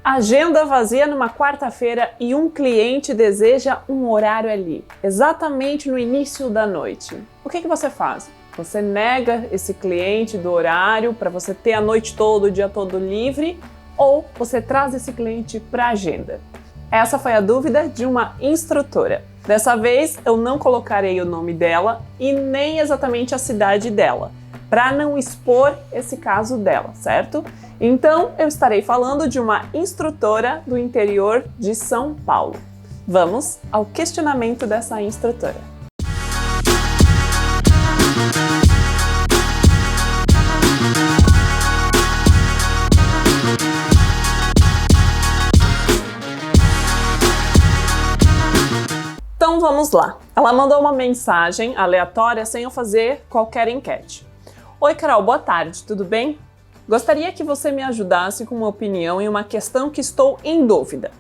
Agenda vazia numa quarta-feira e um cliente deseja um horário ali, exatamente no início da noite. O que você faz? Você nega esse cliente do horário para você ter a noite toda, o dia todo livre, ou você traz esse cliente para a agenda? Essa foi a dúvida de uma instrutora. Dessa vez eu não colocarei o nome dela e nem exatamente a cidade dela, para não expor esse caso dela, certo? Então eu estarei falando de uma instrutora do interior de São Paulo. Vamos ao questionamento dessa instrutora. Então vamos lá. Ela mandou uma mensagem aleatória sem eu fazer qualquer enquete. Oi Carol, boa tarde, tudo bem? Gostaria que você me ajudasse com uma opinião em uma questão que estou em dúvida.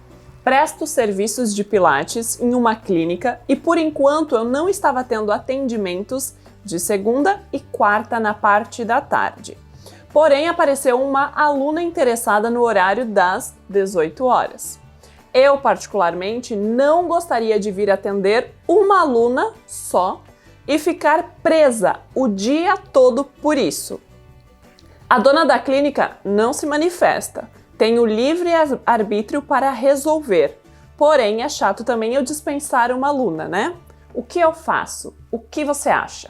Presto serviços de pilates em uma clínica e por enquanto eu não estava tendo atendimentos de segunda e quarta na parte da tarde. Porém, apareceu uma aluna interessada no horário das 18 horas. Eu, particularmente, não gostaria de vir atender uma aluna só e ficar presa o dia todo por isso. A dona da clínica não se manifesta, tem o livre arbítrio para resolver, porém é chato também eu dispensar uma aluna, né? O que eu faço? O que você acha?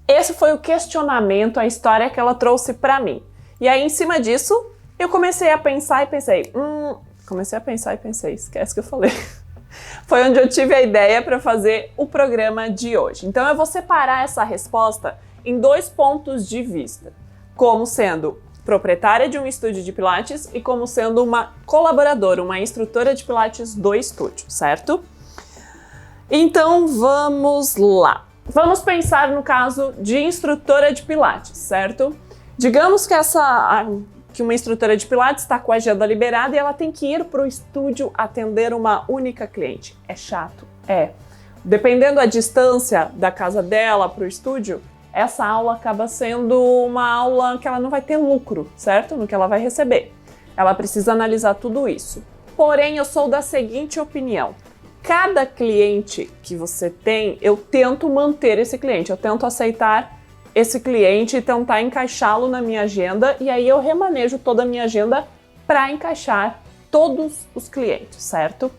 Esse foi o questionamento, a história que ela trouxe para mim. E aí, em cima disso, eu comecei a pensar e pensei, esquece que eu falei. Foi onde eu tive a ideia para fazer o programa de hoje. Então eu vou separar essa resposta em dois pontos de vista, como sendo proprietária de um estúdio de pilates e como sendo uma colaboradora, uma instrutora de pilates do estúdio, certo? Então vamos lá. Vamos pensar no caso de instrutora de pilates, certo? Digamos que uma instrutora de pilates está com a agenda liberada e ela tem que ir para o estúdio atender uma única cliente. É chato? É. Dependendo da distância da casa dela para o estúdio, essa aula acaba sendo uma aula que ela não vai ter lucro, certo? No que ela vai receber. Ela precisa analisar tudo isso. Porém, eu sou da seguinte opinião. Cada cliente que você tem, eu tento manter esse cliente, eu tento aceitar esse cliente e tentar encaixá-lo na minha agenda e aí eu remanejo toda a minha agenda para encaixar todos os clientes, certo?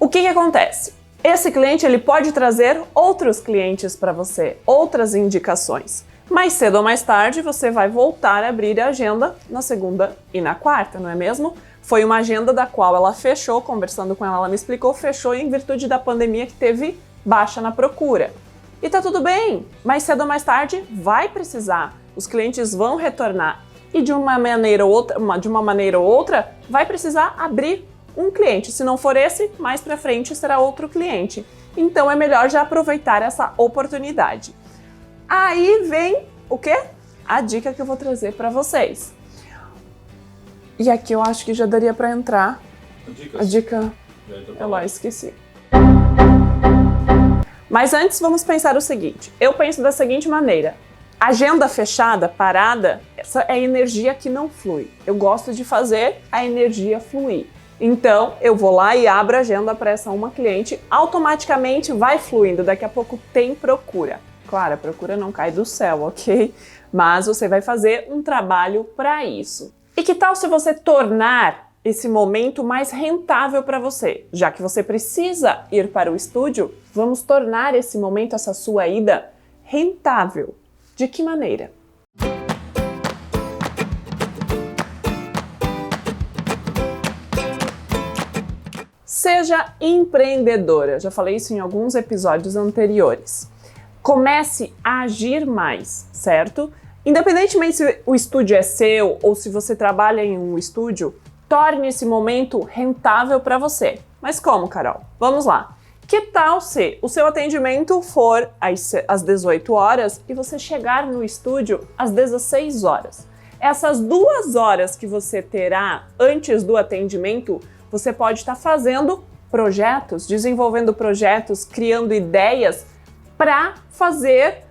O que acontece? Esse cliente ele pode trazer outros clientes para você, outras indicações. Mais cedo ou mais tarde você vai voltar a abrir a agenda na segunda e na quarta, não é mesmo? Foi uma agenda da qual ela fechou, conversando com ela me explicou, fechou em virtude da pandemia que teve baixa na procura. E tá tudo bem, mais cedo ou mais tarde vai precisar, os clientes vão retornar e de uma maneira ou outra vai precisar abrir um cliente. Se não for esse, mais para frente será outro cliente. Então é melhor já aproveitar essa oportunidade. Aí vem o quê? A dica que eu vou trazer para vocês. E aqui eu acho que já daria para entrar. A dica. Eu lá esqueci. Mas antes vamos pensar o seguinte, eu penso da seguinte maneira, agenda fechada, parada, essa é a energia que não flui. Eu gosto de fazer a energia fluir. Então eu vou lá e abro a agenda para essa uma cliente, automaticamente vai fluindo, daqui a pouco tem procura. Claro, a procura não cai do céu, ok? Mas você vai fazer um trabalho para isso. E que tal se você tornar esse momento mais rentável para você? Já que você precisa ir para o estúdio, vamos tornar esse momento, essa sua ida, rentável. De que maneira? Seja empreendedora. Já falei isso em alguns episódios anteriores. Comece a agir mais, certo? Independentemente se o estúdio é seu ou se você trabalha em um estúdio, torne esse momento rentável para você. Mas como, Carol? Vamos lá. Que tal se o seu atendimento for às 18 horas e você chegar no estúdio às 16 horas? Essas 2 horas que você terá antes do atendimento, você pode estar fazendo projetos, desenvolvendo projetos, criando ideias para fazer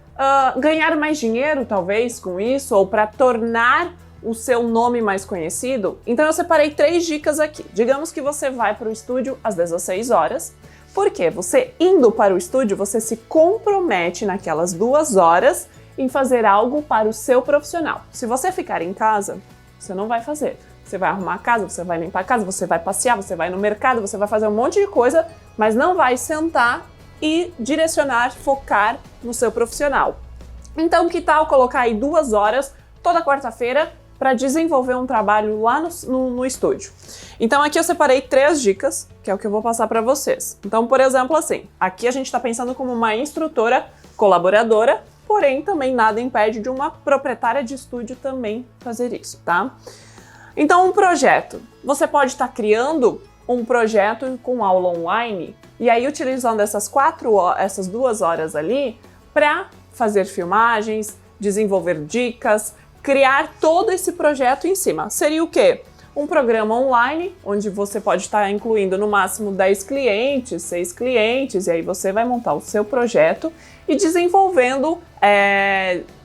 ganhar mais dinheiro, talvez, com isso, ou para tornar o seu nome mais conhecido? Então eu separei 3 dicas aqui. Digamos que você vai para o estúdio às 16 horas, porque você indo para o estúdio, você se compromete naquelas 2 horas em fazer algo para o seu profissional. Se você ficar em casa, você não vai fazer. Você vai arrumar a casa, você vai limpar a casa, você vai passear, você vai no mercado, você vai fazer um monte de coisa, mas não vai sentar e direcionar, focar no seu profissional. Então, que tal colocar aí 2 horas toda quarta-feira para desenvolver um trabalho lá no estúdio? Então, aqui eu separei 3 dicas, que é o que eu vou passar para vocês. Então, por exemplo, assim, aqui a gente está pensando como uma instrutora colaboradora, porém também nada impede de uma proprietária de estúdio também fazer isso, tá? Então, um projeto. Você pode estar criando um projeto com aula online e aí utilizando essas 2 horas ali para fazer filmagens, desenvolver dicas, criar todo esse projeto em cima. Seria o quê? Um programa online, onde você pode estar incluindo no máximo 10 clientes, 6 clientes, e aí você vai montar o seu projeto e desenvolvendo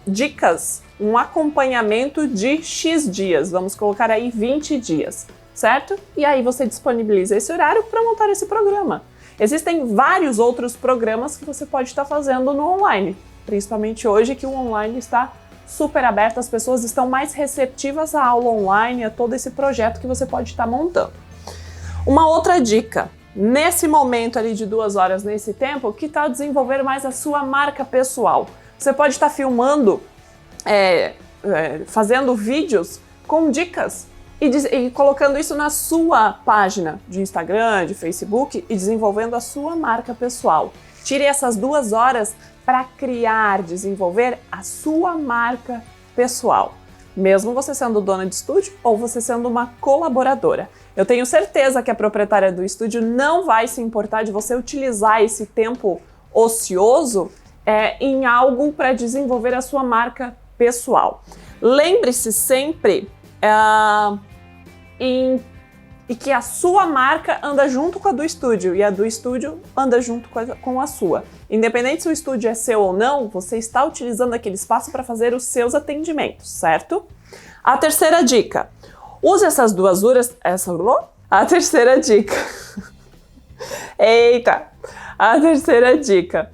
dicas, um acompanhamento de X dias, vamos colocar aí 20 dias, certo? E aí você disponibiliza esse horário para montar esse programa. Existem vários outros programas que você pode estar fazendo no online, principalmente hoje que o online está super aberto, as pessoas estão mais receptivas à aula online, a todo esse projeto que você pode estar montando. Uma outra dica, nesse momento ali de 2 horas, nesse tempo, que tal desenvolver mais a sua marca pessoal? Você pode estar filmando, fazendo vídeos com dicas e colocando isso na sua página de Instagram, de Facebook e desenvolvendo a sua marca pessoal. Tire essas 2 horas para criar, desenvolver a sua marca pessoal, mesmo você sendo dona de estúdio ou você sendo uma colaboradora. Eu tenho certeza que a proprietária do estúdio não vai se importar de você utilizar esse tempo ocioso em algo para desenvolver a sua marca pessoal. Lembre-se sempre e que a sua marca anda junto com a do estúdio e a do estúdio anda junto com a sua. Independente se o estúdio é seu ou não, você está utilizando aquele espaço para fazer os seus atendimentos, certo? A terceira dica, use essas 2 horas... A terceira dica... Eita! A terceira dica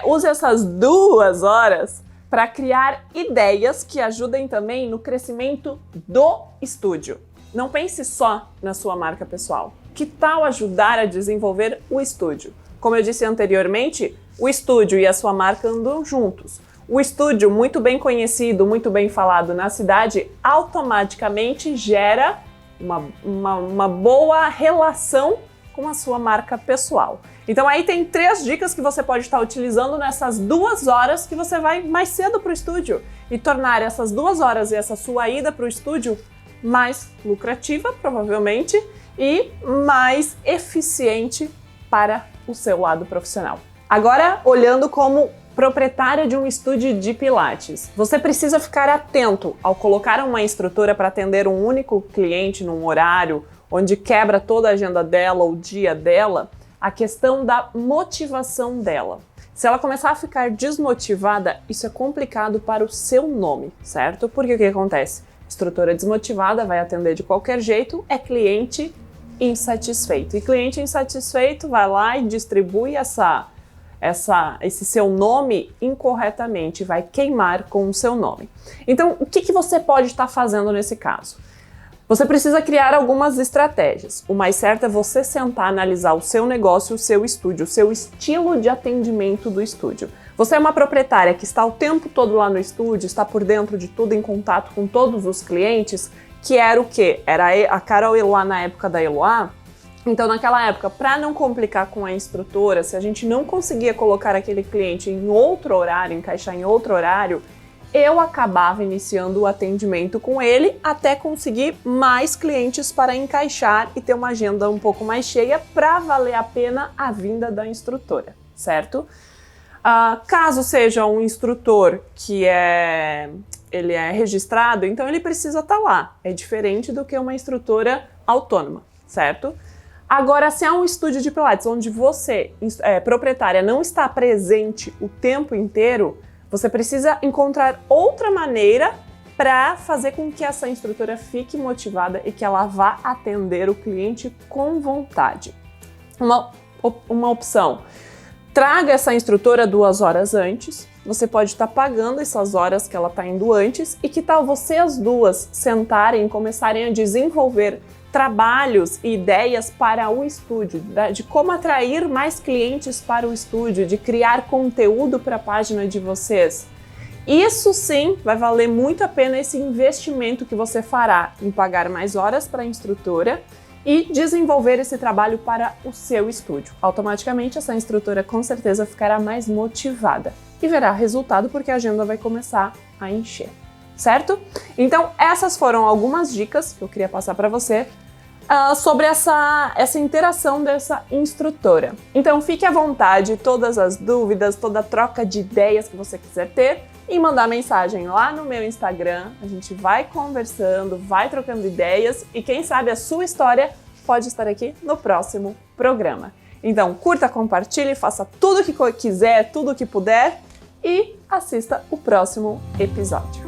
use essas 2 horas para criar ideias que ajudem também no crescimento do estúdio. Não pense só na sua marca pessoal. Que tal ajudar a desenvolver o estúdio? Como eu disse anteriormente, o estúdio e a sua marca andam juntos. O estúdio, muito bem conhecido, muito bem falado na cidade, automaticamente gera uma boa relação com a sua marca pessoal. Então aí tem 3 dicas que você pode estar utilizando nessas 2 horas que você vai mais cedo para o estúdio e tornar essas 2 horas e essa sua ida para o estúdio mais lucrativa, provavelmente, e mais eficiente para o seu lado profissional. Agora, olhando como proprietária de um estúdio de Pilates, você precisa ficar atento ao colocar uma instrutora para atender um único cliente num horário onde quebra toda a agenda dela, o dia dela, a questão da motivação dela. Se ela começar a ficar desmotivada, isso é complicado para o seu nome, certo? Porque o que acontece? Instrutora desmotivada vai atender de qualquer jeito, é cliente insatisfeito. E cliente insatisfeito vai lá e distribui esse seu nome incorretamente, vai queimar com o seu nome. Então, o que você pode estar fazendo nesse caso? Você precisa criar algumas estratégias. O mais certo é você sentar, analisar o seu negócio, o seu estúdio, o seu estilo de atendimento do estúdio. Você é uma proprietária que está o tempo todo lá no estúdio, está por dentro de tudo, em contato com todos os clientes, que era o quê? Era a Carol Eloá na época da Eloá. Então, naquela época, para não complicar com a instrutora, se a gente não conseguia colocar aquele cliente em outro horário, encaixar em outro horário, eu acabava iniciando o atendimento com ele até conseguir mais clientes para encaixar e ter uma agenda um pouco mais cheia para valer a pena a vinda da instrutora, certo? Caso seja um instrutor que ele é registrado, então ele precisa estar lá. É diferente do que uma instrutora autônoma, certo? Agora, se é um estúdio de Pilates onde você, proprietária, não está presente o tempo inteiro, você precisa encontrar outra maneira para fazer com que essa instrutora fique motivada e que ela vá atender o cliente com vontade. Uma opção: traga essa instrutora 2 horas antes. Você pode estar pagando essas horas que ela está indo antes, e que tal você as duas sentarem e começarem a desenvolver trabalhos e ideias para o estúdio, de como atrair mais clientes para o estúdio, de criar conteúdo para a página de vocês. Isso sim vai valer muito a pena, esse investimento que você fará em pagar mais horas para a instrutora e desenvolver esse trabalho para o seu estúdio. Automaticamente essa instrutora com certeza ficará mais motivada e verá resultado, porque a agenda vai começar a encher, certo? Então essas foram algumas dicas que eu queria passar para você sobre essa interação dessa instrutora. Então fique à vontade, todas as dúvidas, toda a troca de ideias que você quiser ter, e mandar mensagem lá no meu Instagram. A gente vai conversando, vai trocando ideias, e quem sabe a sua história pode estar aqui no próximo programa. Então curta, compartilhe, faça tudo o que quiser, tudo o que puder, e assista o próximo episódio.